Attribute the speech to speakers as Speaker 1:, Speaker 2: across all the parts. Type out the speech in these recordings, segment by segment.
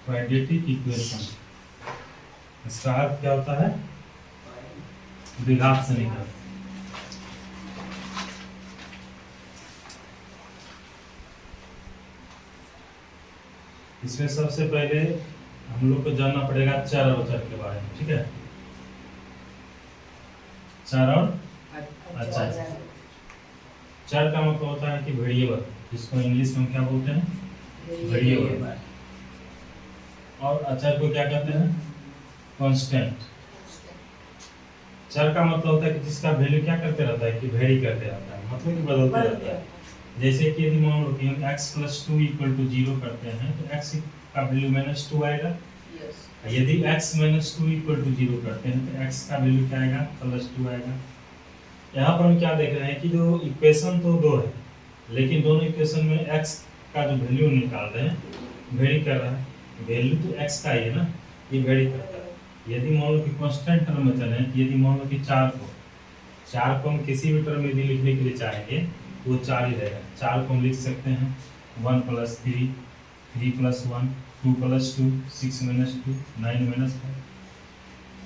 Speaker 1: Quadratic equation, इसका अर्थ क्या होता है? द्विघात समीकरण। इसमें सबसे पहले हम लोग को जानना पड़ेगा चर और अचर के बारे में, ठीक है? चर और अचर। चर का मतलब होता है कि वेरिएबल, जिसको इंग्लिश में क्या बोलते हैं? वेरिएबल। और अचर को क्या कहते हैं? कांस्टेंट। चर का मतलब होता है कि जिसका वैल्यू क्या करते रहता है? कि वेरी करते रहता है, मतलब कि बदलते रहता है। जैसे कि यदि मान लो कि हम x + 2 = 0 करते हैं तो x का वैल्यू -2 आएगा। यदि x - 2 = 0 करते हैं तो x का वैल्यू क्या आएगा? +2 आएगा। यहाँ पर हम क्या देख रहे हैं कि जो इक्वेशन तो दो है, लेकिन दोनों इक्वेशन में x का जो वैल्यू निकाल रहे हैं वेरी कर रहा है। वैल्यू तो x का ही है ना, ये वेरी करता है। यदि मान लो कि कांस्टेंट टर्म में चले, यदि मान लो कि 4 को हम किसी भी टर्म में लिखने के लिए चाहेंगे वो 4 ही रहेगा। 4 को हम लिख सकते हैं 1 + 3, 3 + 1, 2 + 2, 6 - 2, 9 - 5।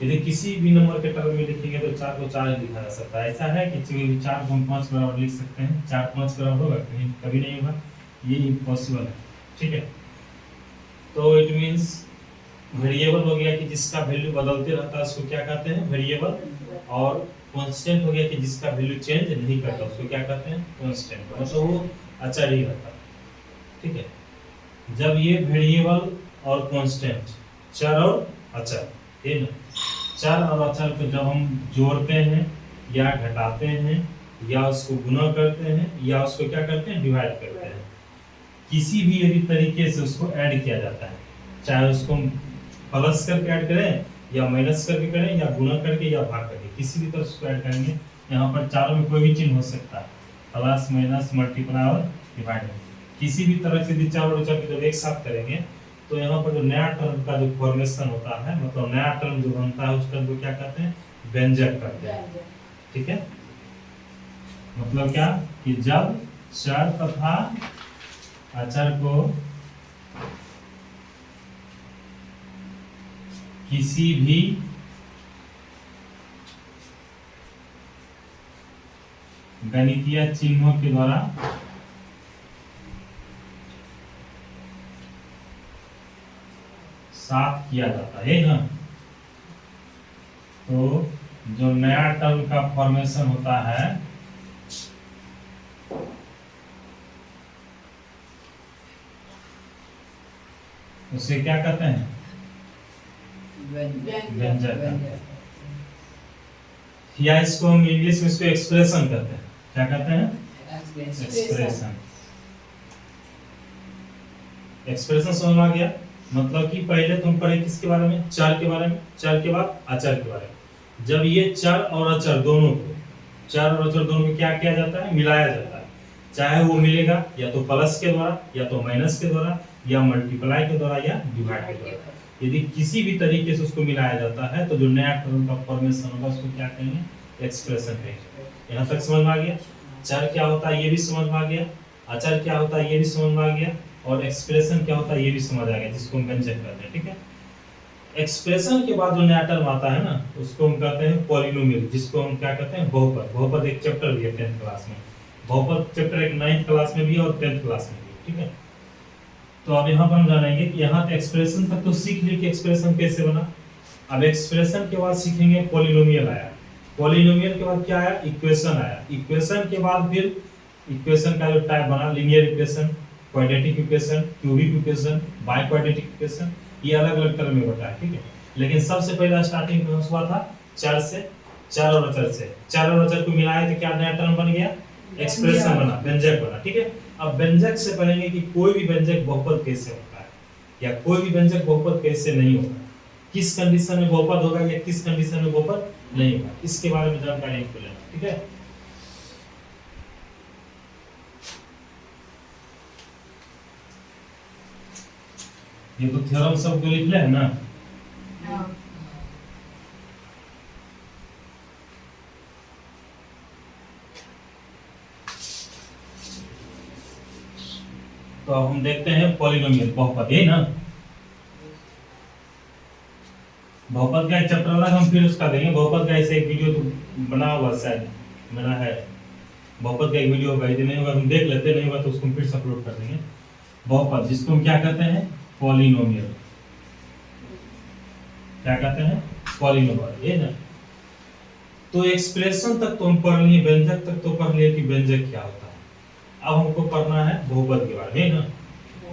Speaker 1: यदि किसी भी नंबर के टर्म में लिखेंगे तो 4 को 4 ही लिखा जा सकता है। ऐसा है कि 4 को हम 5 बराबर लिख सकते हैं? 4 5 बराबर होगा? कहीं कभी नहीं होगा, ये इम्पॉसिबल है, ठीक है? तो इट मीन्स वेरिएबल हो गया कि जिसका वैल्यू बदलते रहता है उसको क्या कहते हैं? वेरिएबल। और कांस्टेंट हो गया कि जिसका वैल्यू चेंज नहीं करता उसको क्या कहते हैं? कांस्टेंट। मतलब वो अचर ही रहता है, ठीक है? जब ये वेरिएबल और कांस्टेंट, चर और अचर, ठीक है? चर और अचर को जब हम जोड़ते हैं या घटाते हैं या उसको गुणा करते हैं या उसको क्या करते हैं? डिवाइड करते हैं, किसी भी यदि तरीके से उसको ऐड किया जाता है, चाहे उसको प्लस करके ऐड करें या माइनस करके करें या गुणा करके या भाग करके, किसी भी तरह से उसको ऐड करेंगे। यहाँ पर चारों में कोई भी चिन्ह हो सकता है, प्लस माइनस मल्टीप्लाई और डिवाइड। किसी भी तरह से यदि चार और चार को जब एक साथ करेंगे तो यहाँ पर जो नया टर्म का जो फॉर्मेशन होता है, मतलब नया टर्म जो बनता है उस टर्म को क्या कहते हैं? व्यंजक कहते हैं, ठीक है? मतलब क्या कि जब चर तथा अचर को किसी भी गणितीय चिन्हों के द्वारा साफ किया जाता है ना, तो जो नया टर्म का फॉर्मेशन होता है उसे क्या कहते हैं? व्यंजक। या इसको हम इंग्लिश में इसको एक्सप्रेशन कहते हैं। क्या कहते हैं? एक्सप्रेशन। एक्सप्रेशन समझ में आ गया? मतलब कि पहले तुम पढ़े किसके बारे में? चर के बारे में, चर के बाद अचर के बारे में। जब ये चर और अचर दोनों को, चर और अचर दोनों में क्या किया जाता है? मिलाया जाता है। चाहे वो मिलेगा या तो प्लस के द्वारा या तो माइनस के द्वारा या मल्टीप्लाई के द्वारा या डिवाइड के द्वारा। यदि किसी भी तरीके से उसको मिलाया जाता है तो जो नया टर्म का फॉर्मेशन होगा उसको क्या कहेंगे? एक्सप्रेशन कहेंगे। यहाँ तक समझ में आ गया? चर क्या होता है ये भी समझ में आ गया, अचर क्या होता है ये भी समझ में आ गया, और एक्सप्रेशन क्या होता है ये भी समझ आ गया, जिसको हम व्यंजक कहते हैं, ठीक है? एक्सप्रेशन के बाद जो नया टर्म आता है ना उसको हम कहते हैं पॉलिनोमियल, जिसको हम क्या कहते हैं? बहुपद। बहुपद एक चैप्टर भी है 10th क्लास में, बहुपद चैप्टर एक 9th क्लास में भी है और 10th क्लास में भी, ठीक है? तो अब यहाँ पर हम जानेंगे कि यहाँ पे एक्सप्रेशन तक तो सीख ली कि एक्सप्रेशन कैसे बना। अब एक्सप्रेशन के बाद सीखेंगे पॉलिनोमियल आया, पॉलिनोमियल के बाद क्या आया? इक्वेशन आया, इक्वेशन के बाद फिर इक्वेशन का जो टाइप बना linear equation, quadratic equation, cubic equation, by quadratic equation, ये अलग अलग टर्म में बटा है, ठीक है? लेकिन सबसे पहला स्टार्टिंग में हुआ था चर से, चर और अचर से। चर और अचर को मिलाया तो क्या नया टर्म बन गया? एक्सप्रेशन बना, व्यंजक बना, ठीक है? अब व्यंजक से पढ़ेंगे कि कोई भी व्यंजक बहुपद कैसे होता है या कोई भी व्यंजक बहुपद कैसे नहीं होता, किस कंडीशन में बहुपद होगा या किस कंडीशन में बहुपद नहीं होगा, इसके बारे में जानकारी आपको लेना, ठीक है? ये तो थ्योरम सब को लिख ले है ना? तो हम देखते हैं पॉलिनोमियल बहुपद, है ना? बहुपद का एक चैप्टर अलग हम फिर उसका देंगे। बहुपद का ऐसे एक वीडियो तो बना हुआ शायद मेरा है, बहुपद का एक वीडियो होगा, यदि नहीं होगा हम देख लेते, नहीं होगा तो उसको फिर से अपलोड कर देंगे। बहुपद जिसको हम क्या कहते हैं, पॉलिनोमियल, क्या कहते हैं, पॉलिनोमियल, ये ना। तो एक्सप्रेशन तक तो हम पढ़ लिए, व्यंजक तक तो पढ़ लिए कि व्यंजक क्या होता है। अब हमको पढ़ना है बहुपद के बारे में ना।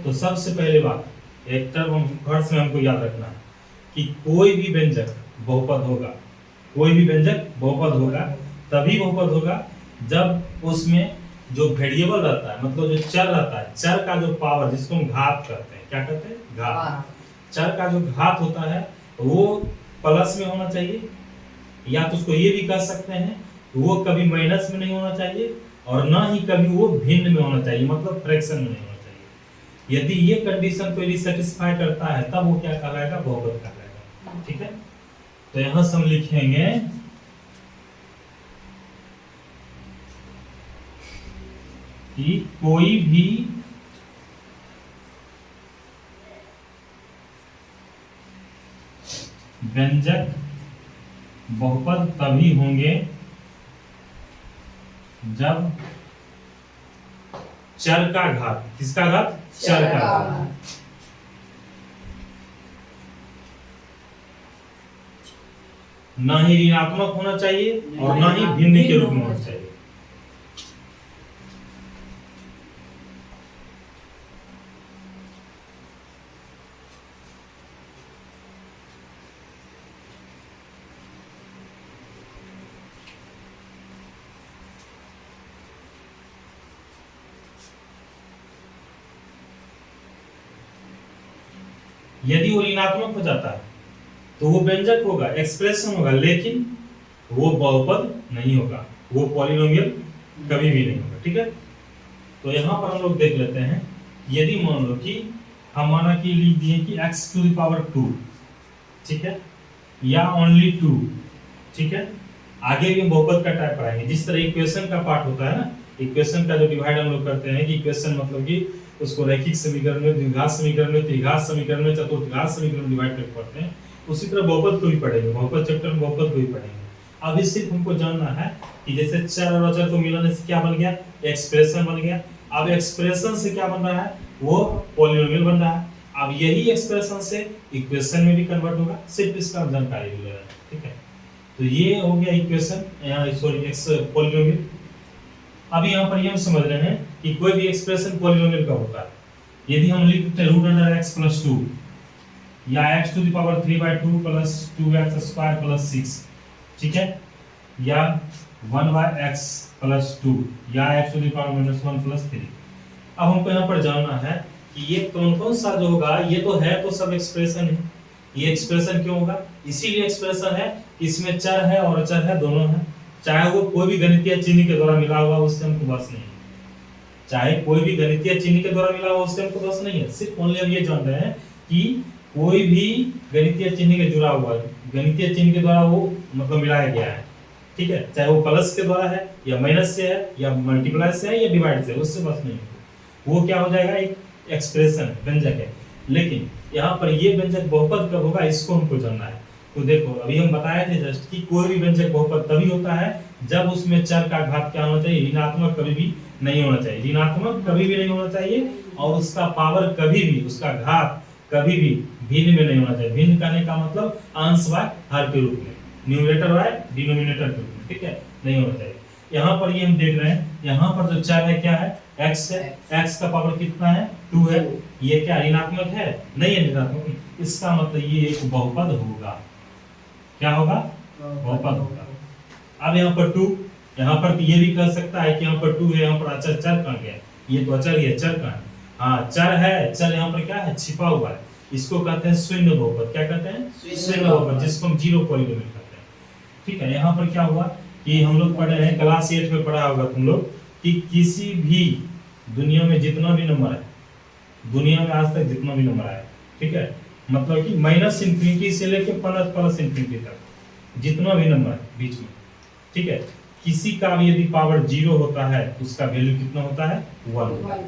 Speaker 1: तो सबसे पहले बात, एक टर्म हम घर से हमको याद रखना है कि कोई भी व्यंजक बहुपद होगा, कोई भी व्यंजक बहुपद होगा, तभी बहुपद होगा जब उसमें जो वेरिएबल रहता है, मतलब जो चर रहता है, चर का जो पावर जिसको हम घात कहते हैं, क्या कहते हैं, घात। चर का जो घात होता है वो प्लस में होना चाहिए, या तो उसको ये भी कह सकते हैं वो कभी माइनस में नहीं होना चाहिए, और ना ही कभी वो भिन्न में होना चाहिए, मतलब फ्रैक्शन में नहीं होना चाहिए। यदि ये कंडीशन को यदि सेटिस्फाई करता है तब वो क्या कहलाएगा, बहुपद कहलाएगा। ठीक है, तो यहां से हम लिखेंगे कि कोई भी व्यंजक बहुपद तभी होंगे जब चर का घात, किसका घात, चर का घात, ना ही ऋणात्मक होना चाहिए और ना ही भिन्न के रूप में होना चाहिए। यदि वो ऋणात्मक हो जाता है तो वो व्यंजक होगा, एक्सप्रेशन होगा, लेकिन वो बहुपद नहीं होगा, वो पॉलिनोमियल कभी भी नहीं होगा। ठीक है, तो यहाँ पर हम लोग देख लेते हैं, यदि मान लो कि हम माना कि लिख दिए कि x⁴, ठीक है, या ओनली 2, ठीक है। आगे भी हम बहुपद का टाइप पढ़ाएंगे, जिस तरह इक्वेशन का पार्ट होता है ना, इक्वेशन का जो डिवाइड हम लोग करते हैं कि इक्वेशन मतलब कि उसको रैखिक समीकरण में, द्विघात समीकरण में, त्रिघात समीकरण में, चतुर्थघात समीकरण में डिवाइड करके पढ़ते हैं, उसी तरह बहुपद को भी पढ़ेंगे, बहुपद चैप्टर में बहुपद को भी पढ़ेंगे। अभी सिर्फ हमको जानना है कि जैसे चर और अचर को मिलाने से क्या बन गया, एक्सप्रेशन बन गया। अब एक्सप्रेशन से क्या बन रहा है, वो पॉलिनोमियल बन रहा है। अब यही एक्सप्रेशन से इक्वेशन में भी कन्वर्ट होगा, सिर्फ इसका जानकारी ले रहा है। ठीक है, तो ये हो गया इक्वेशन, सॉरी एक्स पॉलिनोमियल। अभी यहाँ पर ये हम समझ रहे हैं कि कोई भी एक्सप्रेशन पॉलिनोमियल का होता है। यदि हम लिख देते हैं √x+2 या x⁴ प्लस 2x² प्लस 6, ठीक है, या 1/x+2 या x⁻⁻1 प्लस 3। अब हमको यहाँ पर जानना है कि ये कौन कौन सा जो होगा, ये तो है तो सब एक्सप्रेशन है। ये एक्सप्रेशन क्यों होगा, इसीलिए एक्सप्रेशन है कि इसमें चर है और अचर है, दोनों है। चाहे वो कोई भी गणितीय चिन्ह के द्वारा मिला हुआ, उससे हमको बस नहीं है। चाहे कोई भी गणितीय चिन्ह के द्वारा मिला हुआ, उससे हमको बस नहीं है। सिर्फ ओनली हम ये जान रहे हैं कि कोई भी गणितीय चिन्ह के जुड़ा हुआ है, गणितीय चिन्ह के द्वारा वो मतलब मिलाया गया है। ठीक है, चाहे वो प्लस के द्वारा है या माइनस से है या मल्टीप्लाई से है या डिवाइड से, उससे बस नहीं है। वो क्या हो जाएगा, एक एक्सप्रेशन, व्यंजक है। लेकिन यहाँ पर ये व्यंजक बहुपद कब होगा, इसको हमको जानना है। तो देखो अभी हम बताए थे जस्ट कि कोई भी व्यंजक बहुपद तभी होता है जब उसमें चर का घात क्या होना चाहिए, ऋणात्मक कभी भी नहीं होना चाहिए, ऋणात्मक कभी भी नहीं होना चाहिए, और उसका पावर कभी भी, उसका घात कभी भी भिन्न में नहीं होना चाहिए। भिन्न कहने का मतलब अंश बाय हर के रूप में, न्यूमरेटर बाय डिनोमिनेटर के रूप में, ठीक है, नहीं होना चाहिए। यहाँ पर ये हम देख रहे हैं, यहाँ पर जो चर है क्या है, x है, x का पावर कितना है, 2 है। ये क्या ऋणात्मक है, नहीं है ऋणात्मक, इसका मतलब ये एक बहुपद होगा। क्या होगा, बहुपद होगा। अब यहाँ पर 2, यहाँ पर ये भी कह सकता है कि यहाँ पर 2 है, यहाँ पर अचर चर कहाँ गया, ये तो अचर ही है, चर कहाँ है, हाँ चर है, चर यहाँ पर क्या है, छिपा हुआ है। इसको कहते हैं शून्य बहुपद। क्या कहते हैं, शून्य बहुपद, जिसको हम जीरो पॉलिनोमियल कहते हैं। ठीक है, यहाँ पर क्या हुआ कि हम लोग पढ़े हैं, क्लास 8 में पढ़ा होगा तुम लोग, कि किसी भी दुनिया में जितना भी नंबर है, दुनिया में आज तक जितना भी नंबर आया, ठीक है, मतलब कि -∞ से लेके +∞ तक जितना भी नंबर है बीच में, ठीक है, किसी का भी यदि पावर 0 होता है उसका वैल्यू कितना होता है, 1 होता है।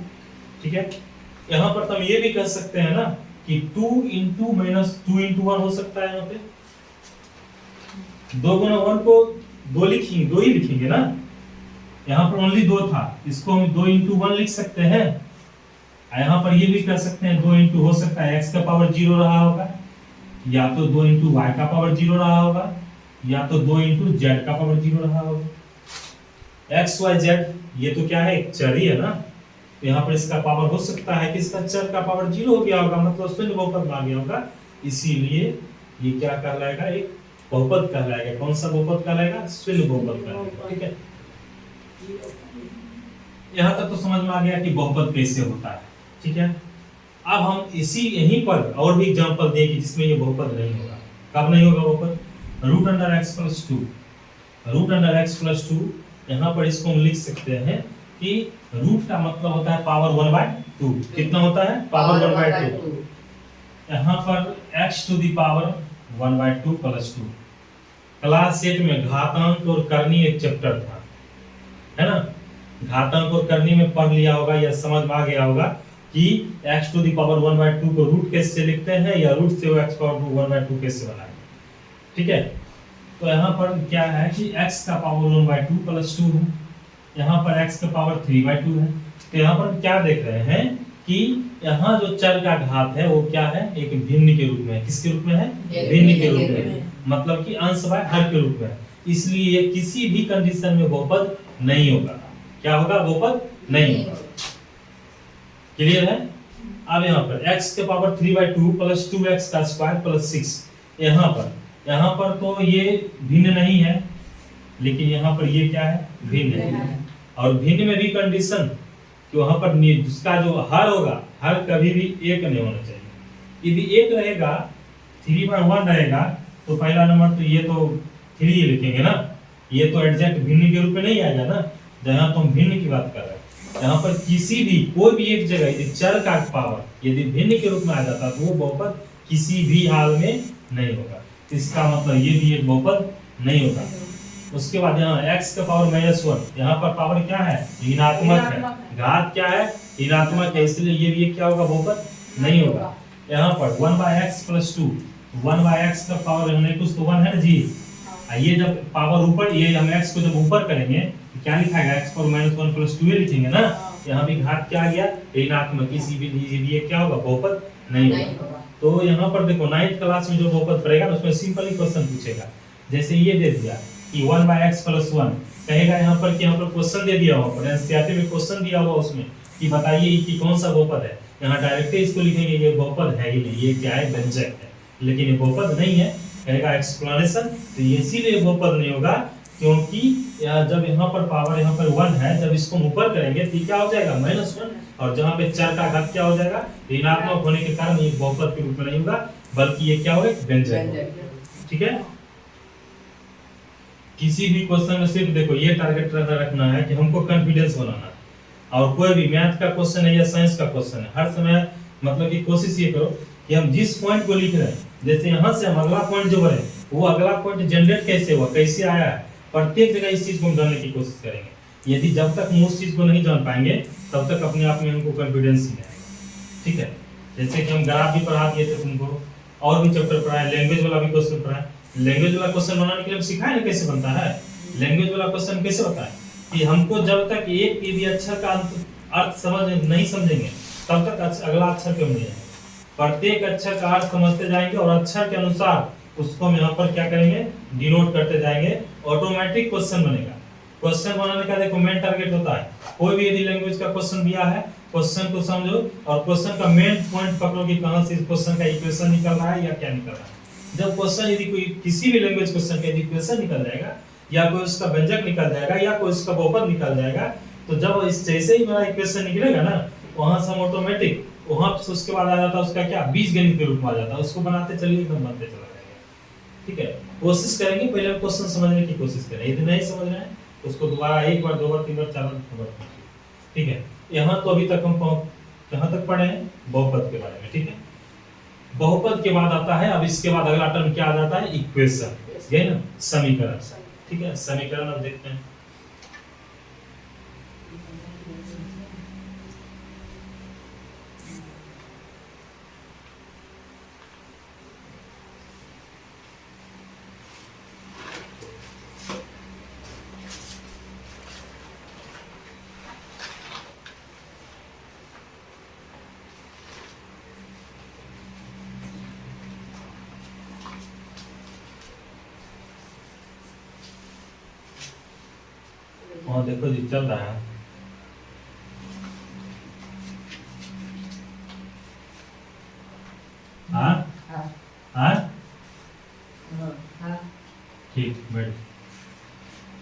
Speaker 1: ठीक है, यहाँ पर हम ये भी कह सकते हैं ना कि 2 × -2 × 1 हो सकता है यहाँ पे, 2 गुना 1 को 2 लिखेंगे, 2 ही लिखेंगे ना, यहाँ पर ओनली 2 था, इसको हम 2 इंटू 1 लिख सकते हैं। यहाँ पर ये भी कर सकते हैं 2 इंटू, हो सकता है x का पावर 0 रहा होगा, या तो 2 इंटू y का पावर 0 रहा होगा, या तो 2 इंटू z का पावर 0 रहा होगा। x y z ये तो क्या है, एक चर ही है ना, तो यहाँ पर इसका पावर हो सकता है कि इसका चर का पावर 0 हो गया होगा, मतलब शून्य बहुपद में आ गया होगा, इसीलिए ये क्या कहलाएगा, एक बहुपद कहलाएगा। कौन सा बहुपद कहलाएगा, शून्य बहुपद कहलाएगा। ठीक है, यहाँ तक तो समझ में आ गया कि बहुपद कैसे होता है। ठीक है, अब हम इसी यहीं पर और भी एग्जांपल देंगे जिसमें ये बहुपद नहीं होगा। कब नहीं होगा बहुपद, root under x plus 2, root under x plus 2, यहाँ पर इसको हम लिख सकते हैं कि रूट का मतलब होता है पावर 1/2, कितना होता है, पावर 1/2। यहाँ पर x to the power 1/2 plus 2। Class 8 में घातांक और करनी एक चैप्टर था, है ना, घातांक और करनी में पढ़ लिया होगा या समझ में आ गया होगा कि x टू द पावर 1/2 को रूट कैसे लिखते हैं, या रूट से वो x पावर 1/2 कैसे बनाएंगे। ठीक है, तो यहाँ पर क्या है कि x का पावर 1/2 प्लस 2 है, यहाँ पर x का पावर 3/2 है। तो यहाँ पर क्या देख रहे हैं कि यहाँ जो चर का घात है वो क्या है, एक भिन्न के रूप में। किसके रूप में है, भिन्न के रूप में, मतलब कि अंश बाय हर के रूप में। इसलिए ये किसी भी कंडीशन में बहुपद नहीं होगा। क्या होगा, बहुपद नहीं होगा। क्लियर है। अब यहाँ पर x के पावर 3/2 प्लस 2x का स्क्वायर प्लस 6, यहाँ पर तो ये भिन्न नहीं है, लेकिन यहाँ पर ये क्या है, भिन्न है। और भिन्न में भी कंडीशन कि वहां पर जिसका जो हर होगा, हर कभी भी एक नहीं होना चाहिए। यदि एक रहेगा, 3/1 रहेगा, तो पहला नंबर तो ये तो 3 ही लिखेंगे ना, ये तो एग्जैक्ट भिन्न के रूप में नहीं आएगा ना, जहां तो हम भिन्न की बात कर रहे हैं। यहाँ पर किसी भी कोई भी एक जगह यदि चर का पावर यदि भिन्न के रूप में आ जाता तो वो बहुपद किसी भी हाल में नहीं होगा। इसका मतलब ये भी एक बहुपद नहीं होगा। उसके बाद यहाँ x का पावर -1, यहाँ पर पावर क्या है, ऋणात्मक है, घात क्या है, ऋणात्मक है, इसलिए ये भी क्या होगा, बहुपद नहीं होगा। यहाँ पर 1/x प्लस 2, 1/x का पावर हमने कुछ तो 1 है ना जी, ये जब पावर ऊपर, ये हम x को जब ऊपर करेंगे तो क्या लिखाएगा, x पावर -1 प्लस 2 लिखेंगे ना, यहाँ भी घात क्या आ गया, ऋणात्मक, किसी भी ये क्या होगा, बहुपद नहीं होगा। तो यहाँ पर देखो 9th क्लास में जो बहुपद पढ़ेगा ना उसमें सिंपल ही क्वेश्चन पूछेगा, जैसे ये दे दिया कि 1/x प्लस 1, कहेगा यहाँ पर कि यहाँ पर क्वेश्चन दे दिया हुआ पर एनसीईआरटी में क्वेश्चन दिया हुआ उसमें कि बताइए कि कौन सा बहुपद है, यहाँ डायरेक्ट इसको लिखेंगे ये बहुपद है ही नहीं, ये क्या है, व्यंजक है, लेकिन ये बहुपद नहीं है, कहेगा एक्सप्लेनेशन। तो इसीलिए बहुपद नहीं होगा क्योंकि जब यहाँ पर पावर यहाँ पर 1 है, जब इसको ऊपर करेंगे तो क्या हो जाएगा, -1, और जहाँ पे चर का घात क्या हो जाएगा, ऋणात्मक होने के कारण ये बहुपद के रूप में नहीं होगा, बल्कि ये क्या होगा, व्यंजक। ठीक है, किसी भी क्वेश्चन में सिर्फ देखो ये टारगेट रखना है कि हमको कॉन्फिडेंस बनाना है, और कोई भी मैथ का क्वेश्चन है या साइंस का क्वेश्चन है, हर समय मतलब कि कोशिश ये करो कि हम जिस पॉइंट को लिख रहे हैं, जैसे यहाँ से हम अगला पॉइंट जो है वो अगला पॉइंट जनरेट कैसे हुआ, कैसे आया है, प्रत्येक जगह इस चीज को हम जानने की कोशिश करेंगे। यदि जब तक हम उस चीज को नहीं जान पाएंगे तब तक अपने आप में हमको कॉन्फिडेंस नहीं आएगा। ठीक है, जैसे कि हम ग्राफ भी पढ़ा दिए थे तुमको, और भी चैप्टर पढ़ाए, लैंग्वेज वाला भी क्वेश्चन पढ़ाए। लैंग्वेज वाला क्वेश्चन बनाने के लिए हम सिखाए ना कैसे बनता है। लैंग्वेज वाला क्वेश्चन कैसे होता है कि हमको जब तक एक भी अक्षर का अर्थ समझ नहीं समझेंगे तब तक अगला अक्षर क्यों नहीं आएगा। प्रत्येक अक्षर का अर्थ समझते जाएंगे और अक्षर के अनुसार उसको हम यहाँ पर क्या करेंगे, डिनोट करते जाएंगे, ऑटोमेटिक क्वेश्चन बनेगा। क्वेश्चन बनाने का देखो मेन टारगेट होता है, कोई भी यदि लैंग्वेज का क्वेश्चन दिया है, क्वेश्चन को समझो और क्वेश्चन का मेन पॉइंट पकड़ो कि कहां से इस क्वेश्चन का इक्वेशन निकल रहा है या क्या निकल रहा है। जब क्वेश्चन यदि कोई किसी भी लैंग्वेज क्वेश्चन का इक्वेशन निकल जाएगा, या कोई उसका व्यंजक निकल जाएगा, या कोई उसका बहुपद निकल जाएगा, तो जब इस जैसे ही मेरा इक्वेशन निकलेगा ना, वहां से हम ऑटोमेटिक वहां से उसके बाद आ जाता है उसका क्या, बीजगणित के रूप में आ जाता है, उसको बनाते चलिए एकदम बनते चला जाएगा। ठीक है, कोशिश करेंगे पहले क्वेश्चन समझने की कोशिश करें, यदि नहीं समझ रहे हैं उसको दोबारा 1 बार 2 बार 3 बार 4 बार खबर। ठीक है, यहाँ तो अभी तक हम कहाँ तक पढ़े हैं, बहुपद के बारे में। ठीक है, बहुपद के बाद आता है, अब इसके बाद अगला टर्म क्या आ जाता है, इक्वेशन, ये ना समीकरण। ठीक है, समीकरण अब देखते हैं। हाँ देखो जी चल रहा है। हाँ हाँ ठीक बैठ।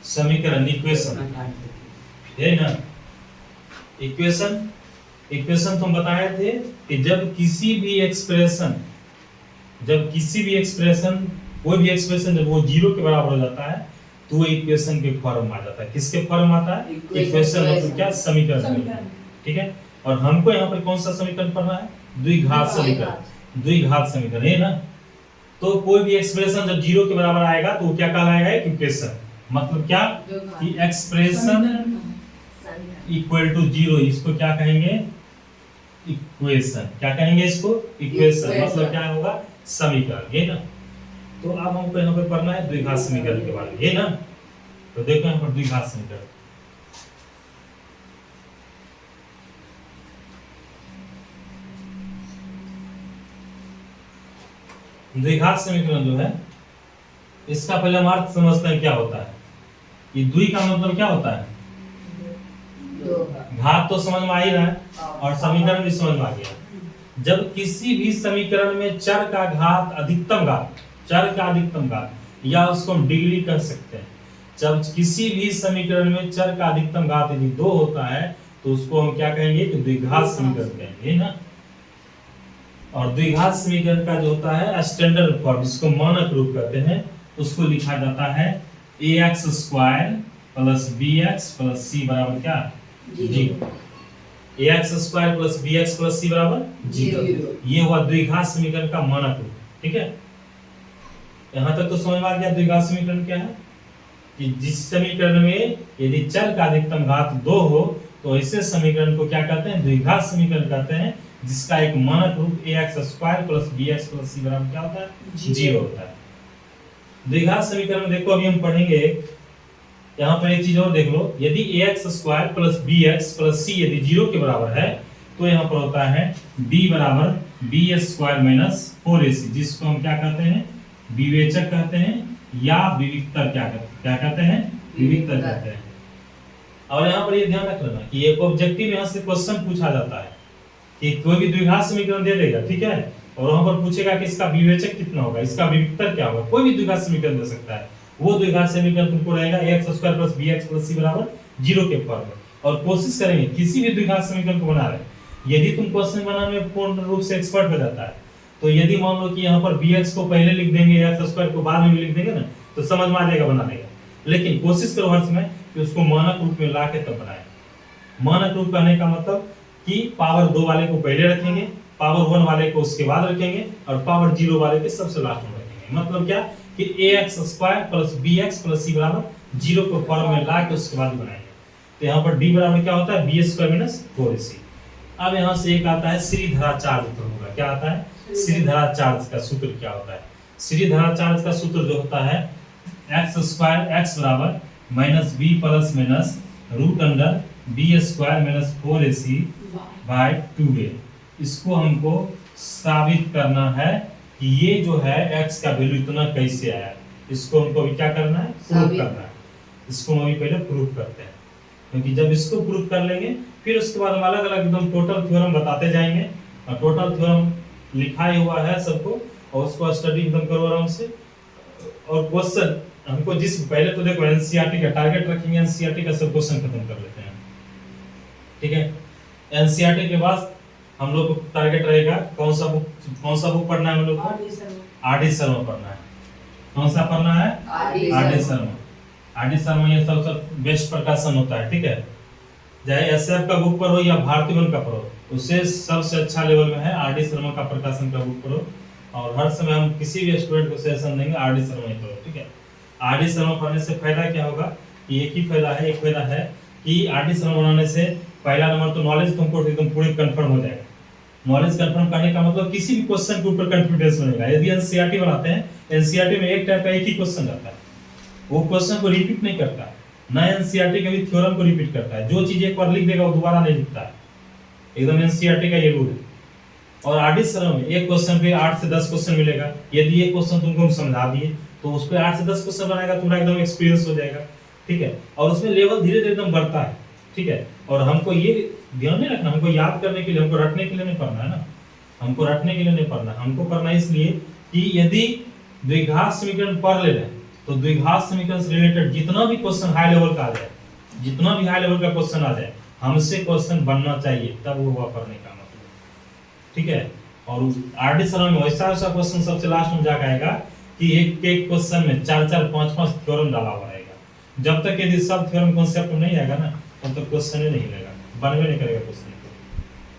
Speaker 1: समीकरण इक्वेशन है ना। इक्वेशन तो हम बताए थे कि जब किसी भी एक्सप्रेशन कोई भी एक्सप्रेशन जब वो जीरो के बराबर हो जाता है तो वो इक्वेशन के फॉर्म में आ जाता है। किसके फॉर्म में आता है? इक्वेशन मतलब क्या? समीकरण। ठीक है। और हमको यहाँ पर कौन सा समीकरण पढ़ना है? द्विघात समीकरण है ना। तो कोई भी एक्सप्रेशन जब जीरो के बराबर आएगा तो वो क्या कहलाएगा? इक्वेशन। मतलब क्या कि एक्सप्रेशन इक्वल टू जीरो, इसको क्या कहेंगे? इक्वेशन। क्या कहेंगे इसको? इक्वेशन। मतलब क्या होगा? समीकरण, ये ना। तो अब हमको यहाँ पे पढ़ना है द्विघात समीकरण के बारे में, ये ना। तो देखो यहाँ पर द्विघात समीकरण। द्विघात समीकरण जो है इसका पहले हम अर्थ समझते हैं क्या होता है। ये द्वि का मतलब क्या होता है? घात तो समझ में आ ही रहा है और समीकरण भी समझ में आ गया। जब किसी भी समीकरण में चर का अधिकतम घात या उसको हम डिग्री कह सकते हैं। जब किसी भी समीकरण में चर का अधिकतम घात यदि 2 होता है तो उसको हम क्या कहेंगे? कि द्विघात समीकरण कहेंगे ना। और द्विघात समीकरण का जो होता है स्टैंडर्ड फॉर्म, जिसको मानक रूप कहते हैं, उसको लिखा जाता है ax² + bx + c बराबर क्या? 0। ax² + bx + c बराबर 0। ये हुआ द्विघात समीकरण का मानक रूप। ठीक है। यहाँ तक तो समझ में आ गया द्विघात समीकरण क्या है? कि जिस समीकरण में यदि चर का अधिकतम घात 2 हो तो ऐसे समीकरण को क्या कहते हैं? द्विघात समीकरण कहते हैं, जिसका एक मानक रूप ax² + bx + c बराबर क्या होता है? 0 होता है। द्विघात समीकरण देखो अभी हम पढ़ेंगे। यहाँ पर एक चीज और देख लो, यदि ax² + bx + c यदि 0 के बराबर है तो यहाँ पर होता है b बराबर b² - 4ac, जिसको हम क्या कहते हैं? विवेचक कहते हैं या विविक्तर। क्या कहते हैं? विविक्तर कहते हैं। और यहाँ पर ये ध्यान रख लेना कि एक ऑब्जेक्टिव यहाँ से क्वेश्चन पूछा जाता है कि कोई भी द्विघात समीकरण दे देगा, ठीक है, और वहां पर पूछेगा कि इसका विवेचक कितना होगा, इसका विविक्तर क्या होगा। कोई भी द्विघात समीकरण दे सकता है। वो द्विघात समीकरण तुमको रहेगा ax² + bx + c बराबर 0 के फॉर्म में। और कोशिश करेंगे किसी भी द्विघात समीकरण को बना रहे, यदि तुम क्वेश्चन बनाने में पूर्ण रूप से एक्सपर्ट हो जाता है तो यदि मान लो कि यहाँ पर bx को पहले लिख देंगे, ax² को बाद में भी लिख देंगे ना, तो समझ में आ जाएगा बना देगा। लेकिन कोशिश करो हर समय कि उसको मानक रूप में ला के तब बनाए। मानक रूप कहने का मतलब कि पावर 2 वाले को पहले रखेंगे, पावर 1 वाले को उसके बाद रखेंगे और पावर 0 वाले के सबसे लास्ट में रखेंगे। मतलब क्या कि ax² + bx + c बराबर 0 को फॉर्म में ला के उसके बाद बनाएंगे। तो यहाँ पर d बराबर क्या होता है? b² - 4ac। अब यहाँ से एक आता है श्रीधरा चार्ज उत्तर होगा। क्या आता है? श्रीधरा चार्ज का सूत्र क्या होता है? श्रीधरा चार्ज का सूत्र जो होता है x² x बराबर -b ± √b² - 4ac/2a। इसको हमको साबित करना है कि ये जो है x का वैल्यू इतना कैसे आया। इसको हमको अभी क्या करना है? प्रूफ करना है। इसको हम अभी पहले प्रूफ करते हैं, क्योंकि जब इसको प्रूफ कर लेंगे फिर उसके बाद हम अलग अलग एकदम टोटल थ्योरम बताते जाएंगे। और टोटल थ्योरम लिखा ही हुआ है सबको, और उसको स्टडी एकदम करो आराम से। और क्वेश्चन हमको जिस पहले तो देखो एनसीईआरटी का टारगेट रखेंगे, एनसीईआरटी का सब क्वेश्चन खत्म कर लेते हैं, ठीक है। एनसीईआरटी के बाद हम लोग को टारगेट रहेगा कौन सा बुक पढ़ना है हम लोग को? आर.डी. शर्मा पढ़ना है। कौन सा पढ़ना है? आर.डी. शर्मा ये सबसे बेस्ट प्रकाशन होता है, ठीक है। चाहे एसएफ का बुक पढ़ो या भारतीवन का पढ़ो, उससे सबसे अच्छा लेवल में है आर.डी. शर्मा का प्रकाशन का बुक पढ़ो। और हर समय हम किसी भी स्टूडेंट को सजेशन देंगे आर.डी. शर्मा ही पढ़ो, ठीक है। आर.डी. शर्मा पढ़ने से फायदा क्या होगा कि एक ही फायदा है, एक फायदा है कि आर.डी. शर्मा बनाने से पहला नंबर तो नॉलेज तुमको एकदम पूरी कंफर्म हो जाएगा। नॉलेज कंफर्म करने का मतलब किसी भी क्वेश्चन के ऊपर कॉन्फिडेंस बनेगा। यदि एनसीईआरटी बनाते हैं, एनसीईआरटी में एक टाइप का एक ही क्वेश्चन रहता है, वो क्वेश्चन को रिपीट नहीं करता, ना एनसीईआरटी कभी थ्योरम को रिपीट करता है। जो चीज एक बार लिख देगा वो दोबारा नहीं लिखता है, एकदम एनसीईआरटी का ये रूल है। और आर.डी. शर्मा में एक क्वेश्चन पे 8 से 10 क्वेश्चन मिलेगा। यदि एक क्वेश्चन तुमको हम समझा दिए तो उस पे 8 से 10 क्वेश्चन बनाएगा, तुम्हारा एकदम एक्सपीरियंस हो जाएगा। ठीक है, और उसमें लेवल धीरे धीरे एकदम बढ़ता है, ठीक है। और हमको ये ध्यान नहीं रखना, हमको याद करने के लिए, हमको रटने के लिए नहीं पढ़ना है ना, हमको रटने के लिए नहीं पढ़ना, हमको पढ़ना इसलिए कि यदि द्विघात समीकरण पढ़ ले रहे तो द्विघात समीकरण से रिलेटेड जितना भी क्वेश्चन हाई लेवल का आ जाए, जितना भी हाई लेवल का क्वेश्चन आ जाए, हमसे क्वेश्चन बनना चाहिए, तब वो हुआ पढ़ने का मतलब, ठीक है। और आरडी शर्मा में वैसा वैसा क्वेश्चन सबसे लास्ट में जाकर आएगा कि एक एक क्वेश्चन में 4-4 5-5 थ्योरम डाला हुआ रहेगा। जब तक यदि सब थ्योरम कॉन्सेप्ट नहीं आएगा ना, तब तक क्वेश्चन ही नहीं लगेगा, बनवे नहीं करेगा क्वेश्चन,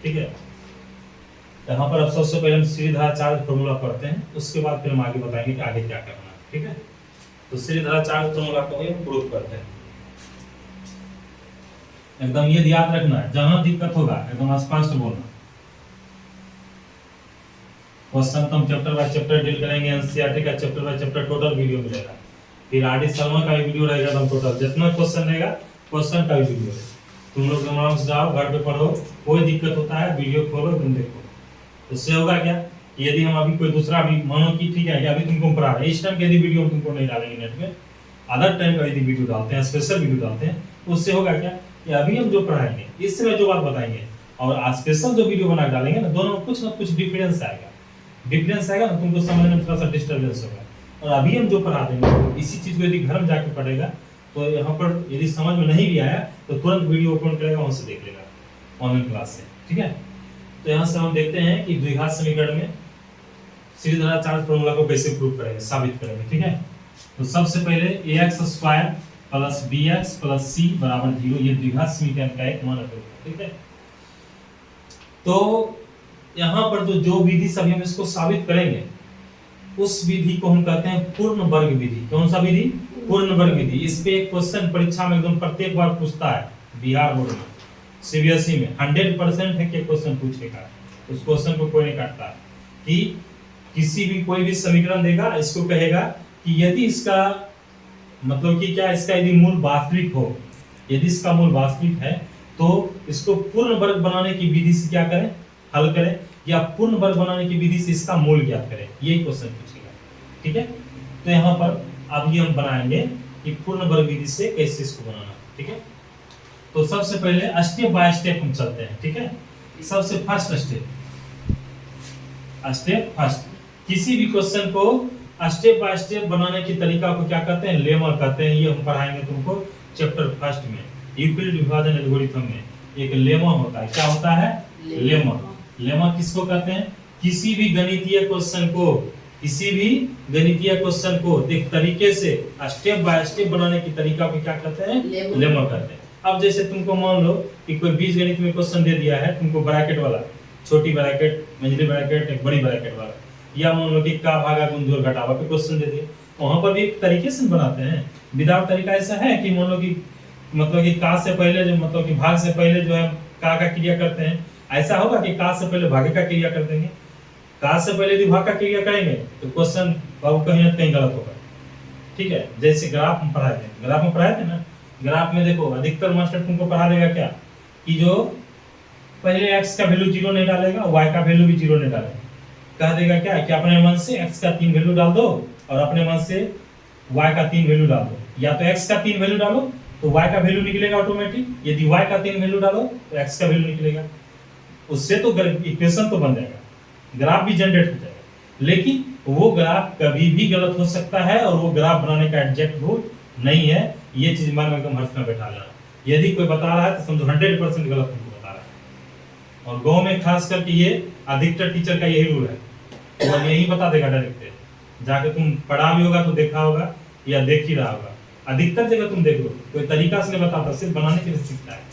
Speaker 1: ठीक है। यहाँ पर अब सबसे पहले हम सीधा चार्ज फॉर्मूला पढ़ते हैं, उसके बाद फिर हम आगे बताएंगे कि आगे क्या करना है, ठीक है। तो सीधा चार्ज फॉर्मूला को हम प्रूव करते हैं। एकदम ये याद रखना है, जहां दिक्कत होगा एकदम स्पष्ट बोलना। क्वेश्चन तो हम चैप्टर बाय चैप्टर डील करेंगे, एनसीईआरटी का chapter by chapter total video मिलेगा, फिर आरडी शर्मा का भी वीडियो रहेगा, एकदम टोटल जितना क्वेश्चन रहेगा क्वेश्चन का भी वीडियो है। तुम लोग आराम से जाओ, घर पे पढ़ो, कोई दिक्कत होता है वीडियो खोलो, तुम देखो। उससे होगा क्या, यदि हम अभी कोई दूसरा भी मानो कि ठीक है कि अभी तुमको पढ़ा रहे हैं, इस टाइम के यदि वीडियो तुमको नहीं डालेंगे नेट में, अदर टाइम का यदि वीडियो डालते हैं, स्पेशल वीडियो डालते हैं, उससे होगा क्या कि अभी हम जो पढ़ाएंगे, इस समय जो बात बताएंगे और स्पेशल जो वीडियो बना डालेंगे ना, दोनों में कुछ ना कुछ डिफरेंस आएगा, डिफरेंस आएगा ना, तुमको समझने में थोड़ा सा डिस्टर्बेंस होगा। और अभी हम जो पढ़ा देंगे, इसी चीज को यदि घर में जाकर पढ़ेगा तो यहाँ पर यदि समझ में नहीं भी आया तो तुरंत वीडियो ओपन करेगा, वहां से देख लेगा ऑनलाइन क्लास से, ठीक है। तो यहाँ से हम देखते हैं कि द्विघात समीकरण में सीधा चार्ज फॉर्मूला को कैसे प्रूव करेंगे, साबित करेंगे, ठीक है। तो सबसे पहले ax square plus bx plus c बराबर 0, ये द्विघात समीकरण का एक मान है, ठीक है। तो यहाँ पर जो विधि सभी हम इसको साबित करेंगे, उस विधि को हम कहते हैं पूर्ण वर्ग विधि। कौन सा विधि? पूर्ण वर्ग विधि। इस पे एक क्वेश्चन परीक्षा में एकदम प्रत्येक बार पूछता है, बिहार बोर्ड में, सीबीएसई में 100% है कि क्वेश्चन पूछेगा, उस क्वेश्चन को कोई नहीं काटता। कि किसी भी कोई भी समीकरण देगा, इसको कहेगा कि यदि इसका मतलब कि क्या, इसका यदि मूल वास्तविक हो, यदि इसका मूल वास्तविक है तो इसको पूर्ण वर्ग बनाने की विधि से क्या करें, हल करें, या पूर्ण वर्ग बनाने की विधि से इसका मूल ज्ञात करें, ये क्वेश्चन पूछेगा, ठीक है। तो यहाँ पर अभी हम बनाएंगे कि पूर्ण वर्ग विधि से कैसे इसको बनाना, ठीक है। तो सबसे पहले स्टेप बाय स्टेप हम चलते हैं, ठीक है। सबसे फर्स्ट स्टेप फर्स्ट, किसी भी क्वेश्चन को स्टेप बाय स्टेप बनाने की तरीका को क्या कहते हैं, लेमा कहते हैं। ये हम पढ़ाएंगे तुमको चैप्टर फर्स्ट में, यूक्लिड विभाजन एल्गोरिथम में एक लेमा होता है। क्या होता है? लेमा। लेमा किसको कहते हैं? किसी भी गणितीय क्वेश्चन को देख तरीके से स्टेप बाय स्टेप बनाने की तरीका को क्या कहते हैं? लेमा कहते हैं। अब जैसे तुमको मान लो कि कोई बीजगणित में क्वेश्चन दे दिया है तुमको, ब्रैकेट वाला, छोटी ब्रैकेट, मंझली ब्रैकेट, एक बड़ी ब्रैकेट वाला, या मान लो कि का भागा गुण जोड़ घटावा पे क्वेश्चन दे दिए, वहां पर भी एक तरीके से बनाते हैं। विदाउट तरीका ऐसा है कि मान लो कि मतलब कि का से पहले जो मतलब कि भाग से पहले जो है का क्रिया करते हैं, ऐसा होगा कि का से पहले भागे का क्रिया कर देंगे, का से पहले यदि भाग का क्रिया करेंगे तो क्वेश्चन बाबू कहीं ना कहीं गलत होगा, ठीक है। जैसे ग्राफ में पढ़ाए थे ना, ग्राफ में देखो अधिकतर मास्टर तुमको पढ़ा देगा क्या कि जो पहले x का वैल्यू 0 नहीं डालेगा, y का वैल्यू भी 0 नहीं डालेगा, कह देगा क्या कि अपने मन से x का 3 वैल्यू डाल दो और अपने मन से y का 3 वैल्यू डाल दो, या तो x का 3 वैल्यू डालो तो y का वैल्यू निकलेगा ऑटोमेटिक, यदि y का 3 वैल्यू डालो तो x का वैल्यू निकलेगा। उससे तो इक्वेशन तो बन जाएगा, ग्राफ भी जनरेट हो जाएगा। लेकिन वो ग्राफ कभी भी गलत हो सकता है और वो ग्राफ बनाने का एग्जैक्ट रूल नहीं है, ये चीज मन में एकदम हर्ष में बैठा लेना। यदि कोई बता रहा है तो समझो 100% गलत तुमको बता रहा है। और गांव में खास करके ये अधिकतर टीचर का यही रूल है, वो यही बता देगा डायरेक्ट, जाके तुम पढ़ा भी होगा तो देखा होगा या देख ही रहा होगा, अधिकतर जगह तुम देख लो, कोई तरीका से नहीं बताता, सिर्फ बनाने के लिए सीखता है।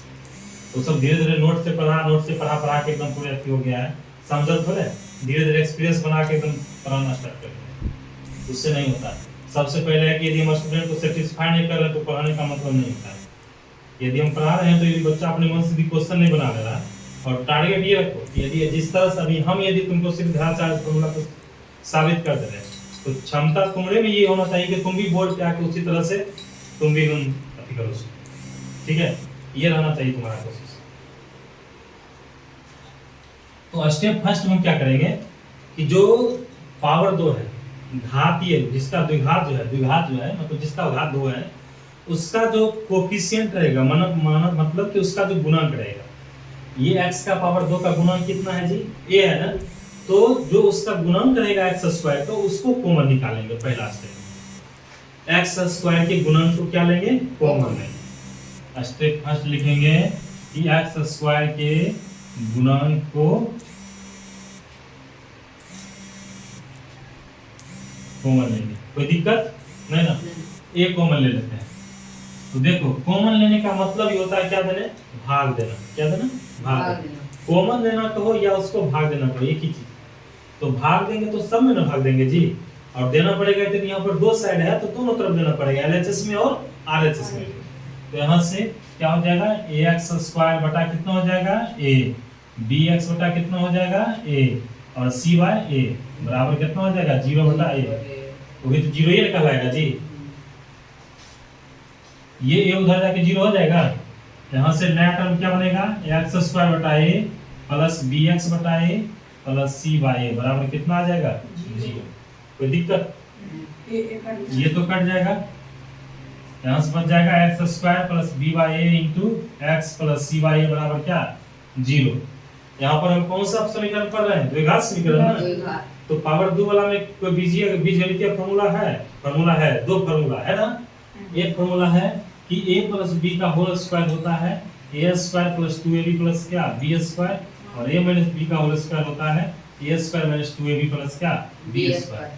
Speaker 1: तो सब धीरे धीरे नोट से पढ़ा के एकदम पूरे अच्छी हो गया है, समझल थोड़े, धीरे धीरे एक्सपीरियंस बना के एकदम पढ़ाना स्टार्ट कर दें, उससे नहीं होता। सबसे पहले है कि यदि हम स्टूडेंट को सेटिस्फाई नहीं कर रहे तो पढ़ाने का मतलब नहीं होता है। यदि हम पढ़ा रहे हैं तो यदि बच्चा अपने मन से भी क्वेश्चन नहीं बना ले रहा, और टारगेट ये रखो कि यदि जिस तरह से अभी हम यदि तुमको सिर्फ चार्ज फॉर्मूला को साबित कर दे रहे हैं, तो क्षमता तुम्हारे में ये होना चाहिए कि तुम भी बोर्ड पे आके उसी तरह से तुम भी अति करो, ठीक है, ये रहना चाहिए तुम्हारा कोशिश। तो स्टेप फर्स्ट हम क्या करेंगे कि जो पावर 2 है, घातीय, जिसका द्विघात जो है मतलब जिसका घात 2 है, उसका जो कोफिशिएंट रहेगा मतलब कि उसका जो गुणांक रहेगा, ये x का पावर 2 का गुणांक कितना है जी, a है ना, तो जो उसका गुणांक रहेगा x स्क्वायर तो उसको कॉमन निकालेंगे पहला स्टेप। x स्क्वायर के गुणांक को क्या लेंगे, कॉमन लेंगे। स्टेप फर्स्ट लिखेंगे कि x स्क्वायर के गुणांक को कॉमन लेंगे, कोई दिक्कत नहीं ना, ए कॉमन ले लेते हैं। तो देखो कॉमन लेने का मतलब ये होता है क्या देने, भाग देना। क्या देना, भाग देना। कॉमन लेना कहो या उसको भाग देना कहो, एक ही चीज। तो भाग देंगे तो सब में ना भाग देंगे जी, और देना पड़ेगा तो यहाँ पर दो साइड है तो दोनों तरफ देना पड़ेगा, एलएचएस में और आरएचएस में। तो यहाँ से क्या हो जाएगा, ax स्क्वायर बटा कितना हो जाएगा a, bx बटा कितना हो जाएगा a, और c बाय a बराबर कितना हो जाएगा 0 बटा a। वही तो 0 ये कहलाएगा जी, ये a उधर जाके 0 हो जाएगा। यहाँ से नया टर्म क्या बनेगा, x स्क्वायर बटा a प्लस bx बटा a plus c by a बराबर कितना आ जाएगा 0। कोई दिक्कत, ये तो कट जाएगा। यहाँ से बच जाएगा x square plus b by a into x plus c by a बराबर क्या 0। यहाँ पर हम कौन सा समीकरण पढ़ रहे हैं, द्विघात समीकरण ना। तो पावर 2 वाला में कोई बीजगणितीय फार्मूला है, फार्मूला है, दो फार्मूला है ना। एक फार्मूला है कि a प्लस b का होल स्क्वायर होता है a square plus 2ab plus क्या b स्क्वायर, और a माइनस b का होल स्क्वायर होता है a square minus 2ab plus क्या b स्क्वायर।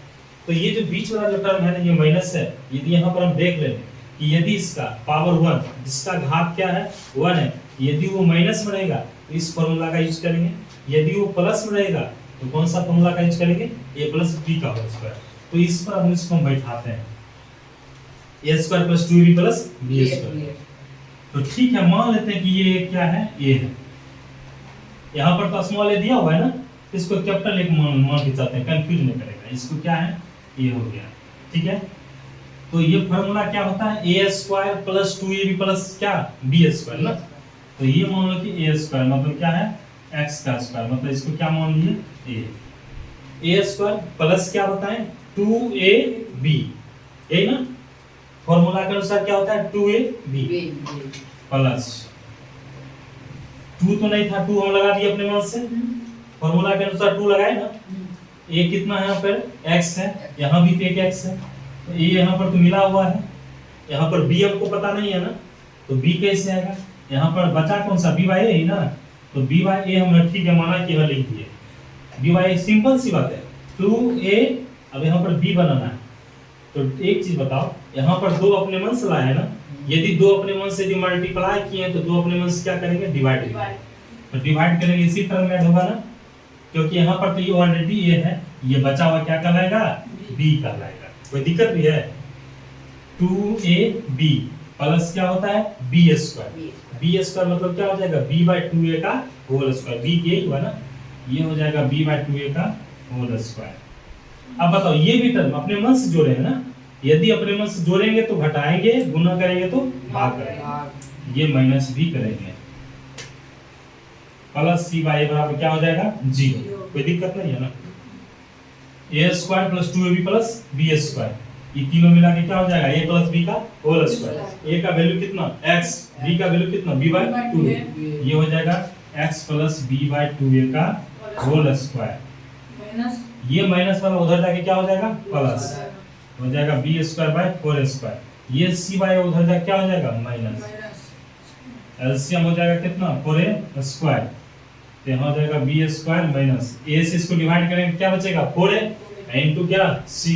Speaker 1: तो ये जो बीच वाला जो टर्म है ना, ये माइनस है। यदि यहाँ पर हम देख लें कि यदि इसका पावर 1, जिसका घात क्या है 1 है, यदि वो माइनस में रहेगा तो इस फार्मूला का यूज करेंगे, यदि वो प्लस में रहेगा तो कौन सा फार्मूला का यूज करेंगे, a प्लस b का होल स्क्वायर। तो इस पर हम इसको बैठाते हैं a square plus 2ab plus b square. तो ठीक है, मान लेते हैं कि ये क्या है, a है। यहाँ पर तो स्मॉल a दिया हुआ है ना, इसको कैपिटल एक मान के चाहते हैं, कंफ्यूज नहीं करेगा। इसको क्या है, a हो गया, ठीक है। तो ये फार्मूला क्या होता है, a square plus 2ab plus क्या b स्क्वायर ना। तो ये मान लो कि a स्क्वायर मतलब क्या है, x का स्क्वायर, मतलब इसको क्या मान लिए a स्क्वायर प्लस क्या होता है 2ab, यही ना। फार्मूला के अनुसार क्या होता है 2ab प्लस 2 तो नहीं था, 2 हम लगा दिए अपने मन से, फार्मूला के अनुसार 2 लगाए ना। a कितना है यहाँ पर x है, यहाँ भी तो एक x है, तो a यहाँ पर तो मिला हुआ है। यहाँ पर b हमको पता नहीं है ना, तो b कैसे आएगा। यहाँ पर बचा कौन सा b बाय a ही ना, तो b बाय a हमने ठीक है माना कि यहाँ लिख दिए। b बाय a सिंपल सी बात है 2a, अब यहाँ पर b बनाना है। तो एक चीज बताओ, यहाँ पर दो अपने मन से लाए है ना, यदि दो अपने मन से यदि मल्टीप्लाई किए हैं तो दो अपने मन से क्या करेंगे, डिवाइड। तो डिवाइड करेंगे इसी टर्म में होगा ना, क्योंकि यहाँ पर तो ये ऑलरेडी a है, ये बचा हुआ क्या कहलाएगा b कहलाएगा। कोई दिक्कत भी है, 2ab प्लस क्या होता है b स्क्वायर, b स्क्वायर मतलब क्या हो जाएगा b बाय 2a का होल स्क्वायर, b यही हुआ ना, ये हो जाएगा b बाय 2a का होल स्क्वायर। अब बताओ ये भी टर्म अपने मन से जोड़े हैं ना, यदि अपने मन से जोड़ेंगे तो घटाएंगे, गुना करेंगे तो भाग करेंगे, ये माइनस भी करेंगे, प्लस c बाय a बराबर क्या हो जाएगा 0। कोई दिक्कत नहीं है ना। a square plus 2ab plus b square, ये तीनों मिला के क्या हो जाएगा a प्लस b का होल स्क्वायर। a का वैल्यू कितना x, b का वैल्यू कितना b बाय 2, ये हो जाएगा x plus b by 2a का होल स्क्वायर। ये माइनस वाला उधर जाके क्या हो जाएगा प्लस हो जाएगा b स्क्वायर बाय 4 स्क्वायर, ये c बाय उधर जाके क्या हो जाएगा माइनस, एलसीएम हो जाएगा कितना 4a स्क्वायर, तो यहाँ हो जाएगा b स्क्वायर माइनस a से इसको डिवाइड करेंगे क्या बचेगा 4a इनटू क्या c,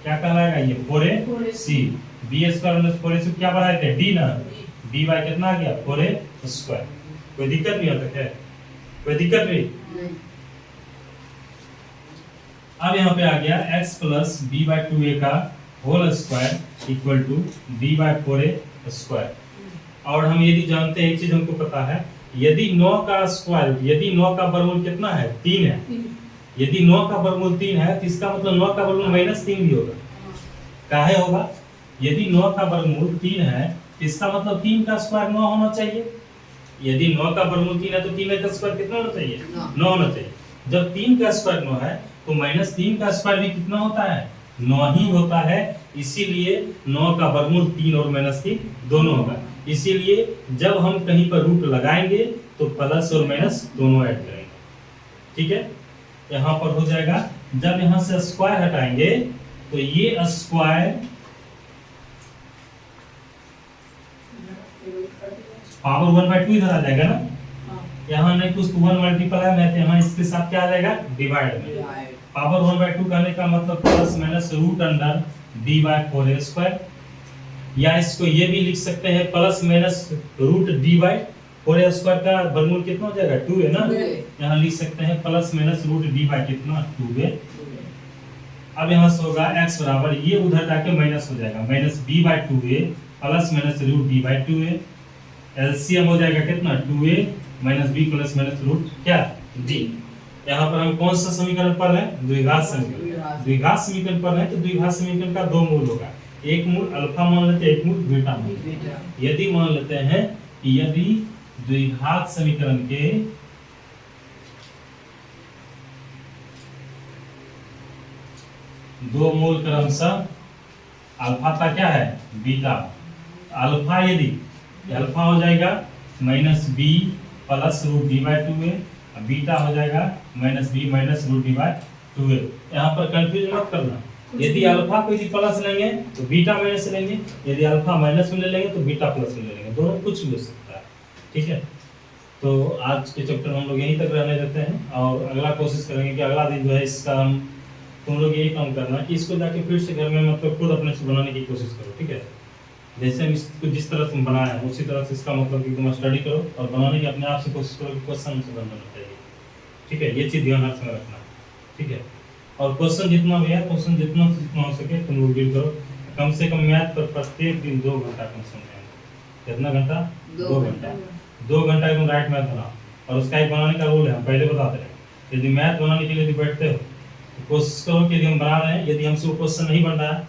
Speaker 1: क्या कहलाएगा ये 4ac, b square minus 4ac से क्या बढ़ाए थे d ना, d बाय कितना आ गया 4a स्क्वायर। कोई दिक्कत नहीं होता क्या, कोई दिक्कत नहीं। अब यहाँ पे आ गया x plus b by 2a का whole square equal to b by 4a square. और हम यदि जानते हैं एक चीज हमको पता है, यदि 9 का स्क्वायर, यदि 9 का वर्गमूल कितना है 3 है, यदि 9 का वर्गमूल 3 है तो इसका मतलब 9 का वर्गमूल माइनस 3 भी होगा। काहे होगा, यदि 9 का वर्गमूल 3 है इसका मतलब 3 का स्क्वायर 9 होना चाहिए। यदि 9 का वर्गमूल 3 है तो 3 का स्क्वायर कितना होना चाहिए 9 होना चाहिए। जब 3 का स्क्वायर 9 है तो माइनस 3 का स्क्वायर भी कितना होता है 9 ही होता है, इसीलिए 9 का वर्गमूल 3 और -3 दोनों होगा। इसीलिए जब हम कहीं पर रूट लगाएंगे तो प्लस और माइनस दोनों ऐड करेंगे, ठीक है। यहाँ पर हो जाएगा, जब यहाँ से स्क्वायर हटाएंगे तो ये स्क्वायर पावर 1/2 इधर आ जाएगा ना, यहाँ नहीं कुछ 1 मल्टीप्लाई में, यहाँ इसके साथ क्या आ जाएगा, डिवाइड में। पावर 1/2 कहने का मतलब plus minus root under d/4a², या इसको ये भी लिख सकते हैं प्लस माइनस रूट d/4a² का वर्गमूल कितना हो जाएगा, 2 है ना, यहाँ लिख सकते हैं प्लस माइनस रूट d/ कितना 2a। अब यहाँ से होगा x बराबर, ये उधर जाके माइनस हो जाएगा, minus b/2a plus minus root d/2a। LCM हो जाएगा कितना, 2a minus b plus minus root क्या d। यहाँ पर हम कौन सा समीकरण पढ़ रहे हैं, द्विघात समीकरण। द्विघात समीकरण पढ़ रहे हैं तो द्विघात समीकरण का 2 मूल होगा, एक मूल अल्फा मान लेते हैं, एक मूल बीटा मान लेते हैं। यदि मान लेते हैं कि यदि द्विघात समीकरण के दो मूल क्रमशः अल्फा का क्या है, बीटा, अल्फा यदि अल्फा हो जाएगा minus b plus root d/2a, beta हो जाएगा minus B minus root d/2a। यहाँ पर कंफ्यूजन मत करना, यदि अल्फा को यदि प्लस लेंगे तो बीटा माइनस लेंगे, यदि अल्फा माइनस में ले लेंगे तो बीटा प्लस में ले लेंगे, दोनों कुछ भी हो सकता है, ठीक है। तो आज के चैप्टर हम लोग यहीं तक रहने देते हैं, और अगला कोशिश करेंगे कि अगला दिन जो है इसका हम तुम लोग यही काम करना कि इसको जाके फिर से घर में मतलब खुद अपने से बनाने की कोशिश करो, ठीक है। जैसे हम इसको जिस तरह तुम बनाए हैं उसी तरह से इसका मतलब कि तुम स्टडी करो और बनाने की अपने आप से कोशिश करो कि क्वेश्चन से बनना चाहिए, ठीक है। ये चीज़ ध्यान हर समय रखना, ठीक है। और क्वेश्चन जितना भी है, क्वेश्चन जितना हो सके तुम लोग डील करो। कम से कम मैथ पर प्रत्येक दिन 2 घंटा कम से कम, कितना घंटा, 2 घंटा, 2 घंटा तुम राइट मैथ बनाओ। और उसका एक बनाने का रूल है, हम पहले बताते हैं। यदि मैथ बनाने के लिए यदि बैठते हो तो कोशिश करो कि यदि हम बना रहे हैं, यदि हमसे वो क्वेश्चन नहीं बन रहा है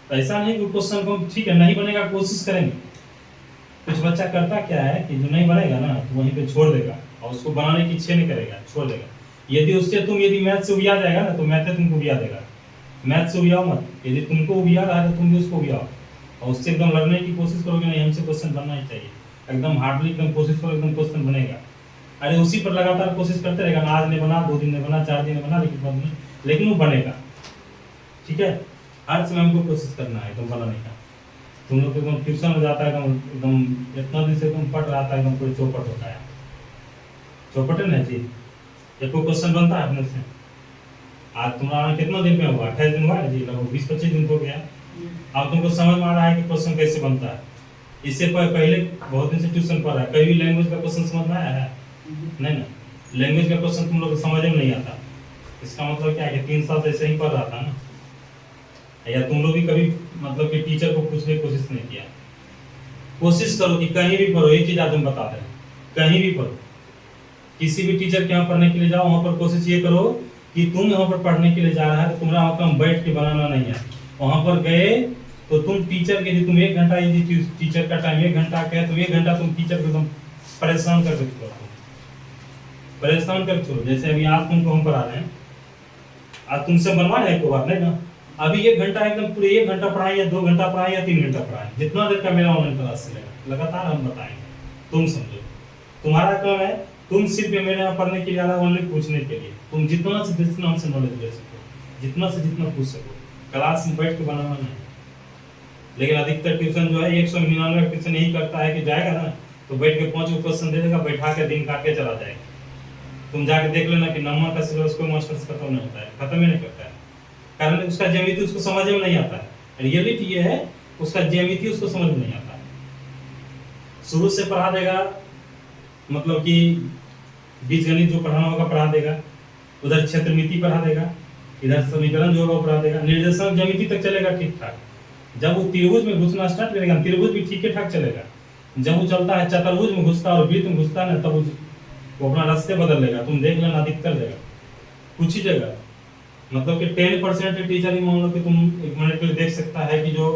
Speaker 1: तो ऐसा नहीं कि क्वेश्चन को ठीक है नहीं बनेगा, कोशिश करेंगे। कुछ बच्चा करता क्या है कि जो नहीं बनेगा ना तो वहीं पे छोड़ देगा और उसको बनाने की इच्छा नहीं करेगा, छोड़ देगा। यदि उससे तुम यदि मैथ से उबिया जाएगा ना तो मैथ से तुमको उबिया देगा, मैथ से उबियाओ मत। यदि तुमको उबिया रहा है तो तुम भी उसको उबियाओ और उससे एकदम लड़ने की कोशिश करोगे, नहीं हमसे क्वेश्चन बनना ही चाहिए, एकदम हार्डली एकदम कोशिश करो, एकदम क्वेश्चन बनेगा। अरे उसी पर लगातार कोशिश करते रहेगा ना, आज नहीं बना, 2 दिन नहीं बना, 4 दिन नहीं बना, लेकिन वो बनेगा, ठीक है। हर समय हमको कोशिश करना है एकदम बनाने का। तुम लोग एकदम ट्यूशन में जाता है एकदम इतना दिन से तुम पढ़ रहा था, एकदम कोई चौपट होता है, चौपट है ना जी। जब कोई क्वेश्चन बनता है अपने से, आज तुम्हारा कितना दिन पे हुआ, 28 दिन हुआ है जी, लगभग 20-25 दिन हो गया। अब तुमको समझ में आ रहा है कि क्वेश्चन कैसे बनता है। इससे पहले बहुत दिन से ट्यूशन पढ़ रहा है, कभी लैंग्वेज का क्वेश्चन समझ में आया है, नहीं ना, लैंग्वेज का क्वेश्चन तुम लोग को समझ में नहीं आता। इसका मतलब क्या है कि 3 साल से ऐसे ही पढ़ रहा था ना, या तुम लोग भी कभी मतलब कि टीचर को पूछने की कोशिश नहीं किया। कोशिश करो कि कहीं भी पढ़ो, एक चीज आज हम बता दें, कहीं भी पढ़ो, किसी भी टीचर के यहाँ पढ़ने के लिए जाओ, वहाँ पर कोशिश ये करो कि तुम यहाँ पर पढ़ने के लिए जा रहा है तो तुम्हारा वहाँ काम बैठ के बनाना नहीं है। वहाँ पर गए तो तुम टीचर के, तुम 1 घंटा, यदि टीचर का टाइम 1 घंटा का है तो 1 घंटा तुम टीचर को एकदम परेशान करके छोड़ो, परेशान करके छोड़ो। जैसे अभी आज तुमको हम पढ़ा रहे हैं, आज तुमसे बनवा रहे हैं, कोई बात नहीं ना, अभी 1 घंटा एकदम पूरे 1 घंटा पढ़ाएं या 2 घंटा पढ़ाएं या 3 घंटा पढ़ाएं, जितना देर का मेरा ऑनलाइन क्लास चलेगा लगातार हम बताएंगे, तुम समझो। तुम्हारा काम है, तुम सिर्फ मेरे यहाँ पढ़ने के लिए आ रहा, ओनली पूछने के लिए। तुम जितना से जितना हमसे नॉलेज ले सको, जितना से जितना पूछ सको, क्लास में बैठ के बनाना नहीं। लेकिन अधिकतर ट्यूशन जो है 199 ट्यूशन यही करता है कि जाएगा ना तो बैठ के 5 क्वेश्चन दे देगा, बैठा के दिन काट के चला जाएगा। तुम जाके देख लेना कि नंबर का सिलेबस कोई मास्टर्स खत्म नहीं होता है, खत्म ही नहीं करता है, कारण उसका ज्यामिति उसको समझ में नहीं आता है। रियलिटी ये है, उसका ज्यामिति उसको समझ में नहीं आता है। शुरू से पढ़ा देगा, मतलब कि बीजगणित जो पढ़ाना होगा पढ़ा देगा, उधर क्षेत्रमिति पढ़ा देगा, इधर समीकरण जो होगा पढ़ा देगा, निर्देशांक ज्यामिति तक चलेगा ठीक ठाक। जब वो त्रिभुज में घुसना स्टार्ट करेगा, त्रिभुज भी ठीक ठाक चलेगा। जब वो चलता है चतुर्भुज में घुसता और वृत्त में घुसता है ना, तब वो अपना रास्ते बदल लेगा। तुम देख लेना अधिकतर जगह, कुछ ही जगह, मतलब कि 10% टीचर ही मान लो कि तुम 1 मिनट के लिए देख सकता है कि जो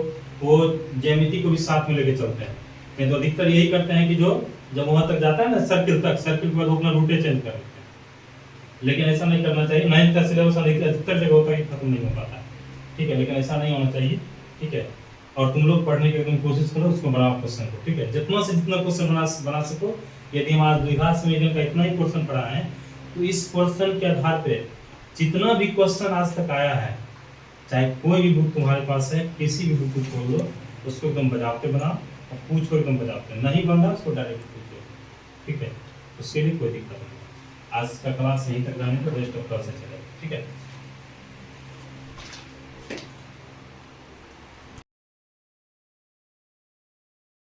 Speaker 1: वो ज्यामिति को भी साथ में लेके चलते हैं। नहीं तो अधिकतर यही करते हैं कि जो जब वहां तक जाता है ना सर्किल तक, सर्किल के बाद अपना रूटे चेंज कर लेते हैं। लेकिन ऐसा नहीं करना चाहिए। 9th का सिलेबस अधिकतर जगह होता है खत्म नहीं हो पाता है, ठीक है, लेकिन ऐसा नहीं होना चाहिए, ठीक है। और तुम लोग पढ़ने की एकदम कोशिश करो, उसको बनाओ क्वेश्चन को, ठीक है, जितना से जितना क्वेश्चन बना सको। यदि हम आज द्विघात समीकरण का इतना ही क्वेश्चन पढ़ा है, तो इस क्वेश्चन के आधार पे जितना भी क्वेश्चन आज तक आया है, चाहे कोई भी बुक तुम्हारे पास है, किसी भी बुक को खोल लो, उसको एकदम बजाते बनाओ और पूछो एकदम बजाते, नहीं बन रहा उसको डायरेक्ट पूछो, ठीक है, उसके लिए कोई दिक्कत नहीं। आज का क्लास यहीं तक रहने को, रेस्ट ऑफ क्लास से चलेगा, ठीक है।